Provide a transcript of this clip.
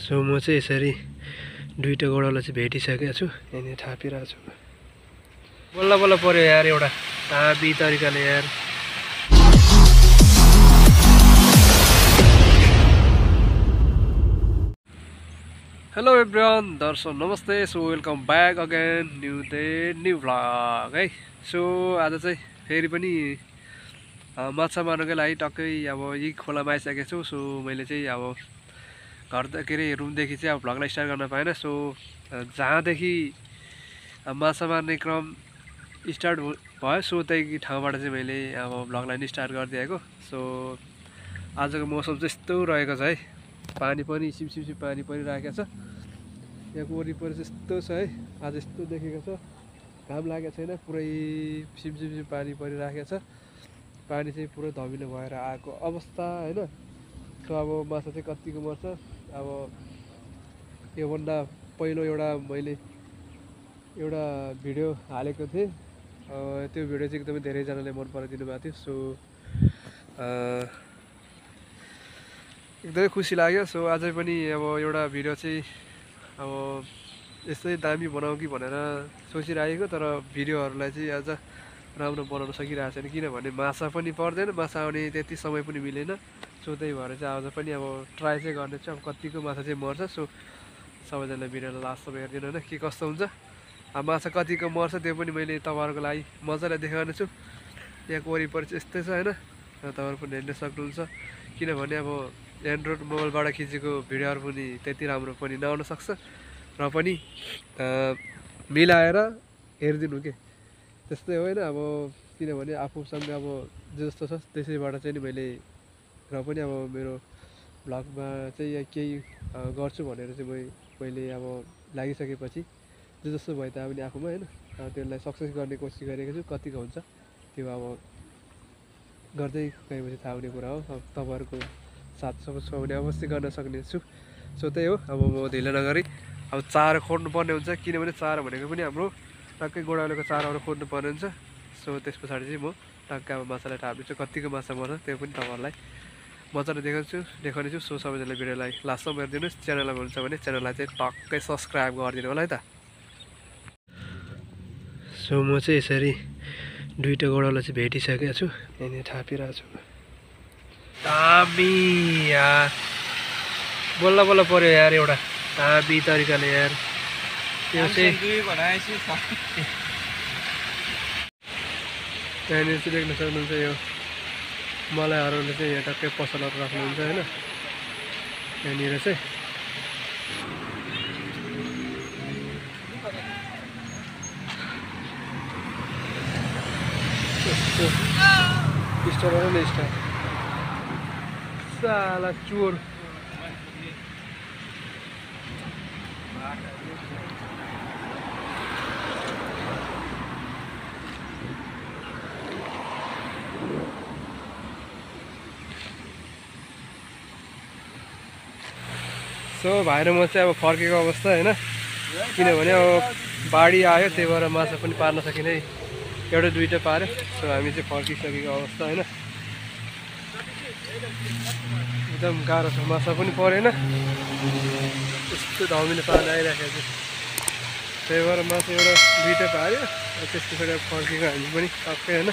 So म चाहिँ यसरी दुईटा गोडालाई चाहिँ भेटिसकेको छु। यहाँनिर थापिरहेको छु। बल्ल बल्ल पर्यो यार एउटा ताबी तरिकाले यार। हेलो एभ्रिवान, दर्शक नमस्ते। So welcome back again new vlog है। सो आज चाहिँ फेरि पनि माछा मार्नकै लागि टक्कै अब यही खोलामा आइसकेको छु। सो मैले चाहिँ अब घर के अरे रुमदेखि चाहिँ अब भ्लगलाई स्टार्ट गर्न पाएन। सो जहाँदेखि माछा मार्ने क्रम स्टार्ट भयो सो त्यही ठाउँबाट चाहिँ मैले अब भ्लगलाई नि स्टार्ट गरिदिएको। सो आजको मौसम चाहिँ यस्तो रहेको छ है। पानी पनि सिमसिम पानी परिरहेको छ। यहाँको वरिपरि चाहिँ यस्तो छ है। आज यस्तो देखेको छ, घाम लागेको छैन, पुरै सिमसिम पानी परिरहेको छ। पानी चाहिँ पुरै धमिलो भएर आएको अवस्था होइन। सो अब माछा चाहिँ कतिको मर्छ। अब योभन्दा पहिलो मैले एउटा भिडियो हालेको थिएँ। त्यो भिडियो चाहिँ एकदमै धेरैजनाले मन पराइदिनु भएको थियो। सो एकदमै खुसी लाग्यो। सो अझै पनि अब एउटा भिडियो चाहिँ अब यस्तै दामी बनाऊ कि भनेर सोचिरहेको, तर भिडियोहरूलाई चाहिँ अझ राम्रो बनाउन सकिरहेको छैन। किनभने माछा पनि पर्दैन, माछा आउने त्यति समय पनि मिलेन। सो त्यही भएर चाहिँ आज पनि अब ट्राई चाहिँ गर्नेछु अब कतिको माछा चाहिँ मर्छ। सो सबैजनाले भिडियोलाई लास्टसम्म हेरिदिनु होइन, के कस्तो हुन्छ। अब माछा कतिको मर्छ त्यो पनि मैले तपाईँहरूको लागि मजाले देखाउने छु। यहाँको वरिपरि चाहिँ यस्तै छ होइन, तपाईँहरू पनि हेर्न सक्नुहुन्छ। किनभने अब एन्ड्रोइड मोबाइलबाट खिचेको भिडियोहरू पनि त्यति राम्रो पनि नआउन सक्छ, र पनि मिलाएर हेरिदिनु के त्यस्तै होइन। अब किनभने आफूसँग अब जस्तो छ त्यसैबाट चाहिँ नि मैले र पनि अब मेरो भ्लगमा चाहिँ केही गर्छु भनेर चाहिँ मैले अब लागिसकेपछि जस्तो भए तापनि आफूमा होइन त्यसलाई सक्सेस गर्ने कोसिस गरेको छु। कतिको हुन्छ त्यो अब गर्दै गएपछि थाहा हुने कुरा हो। अब तपाईँहरूको साथ सपोर्ट छ भने अवश्य गर्न सक्ने छु। सो त्यही हो। अब म ढिलो नगरी अब चारो खोज्नु पर्ने हुन्छ, किनभने चारो भनेको पनि हाम्रो टक्कै गोडाउलेको चारोहरू खोज्नु पर्ने हुन्छ। सो त्यस पछाडि चाहिँ म टक्कै अब माछालाई थाप्छु, कतिको माछा मर्छ त्यो पनि तपाईँहरूलाई मजाले देखाउने छु। सो सबैजनाले भिडियोलाई लास्टसम्म हेरिदिनुहोस्। च्यानलमा हुन्छ भने च्यानललाई चाहिँ टक्कै सब्सक्राइब गरिदिनु होला है त। सो म चाहिँ यसरी दुईटा गोडालाई चाहिँ भेटिसकेको छु। यहाँनिर थापिरहेको छु। दामी यार, बल्ल बल्ल पर्यो यार एउटा दामी तरिकाले यार। त्यो चाहिँ यहाँनिर चाहिँ देख्न सक्नुहुन्छ, यो मलाईहरूले चाहिँ यहाँ टक्कै पसलहरू राख्नुहुन्छ होइन। यहाँनिर चाहिँ स्टोर हो नि स्टोर साला चोर। सो भाइ र म चाहिँ अब फर्केको अवस्था होइन। किनभने अब बाढी आयो, त्यही भएर माछा पनि पार्न सकिने, एउटा दुईटा पार्यो। सो हामी चाहिँ फर्किसकेको अवस्था होइन। एकदम गाह्रो छ, माछा पनि परेन, यस्तो धमिलो पानी आइरहेको छ। त्यही भएर माछा एउटा दुईटा पार्यो। त्यस पछाडि फर्केको हामी पनि टक्कै होइन।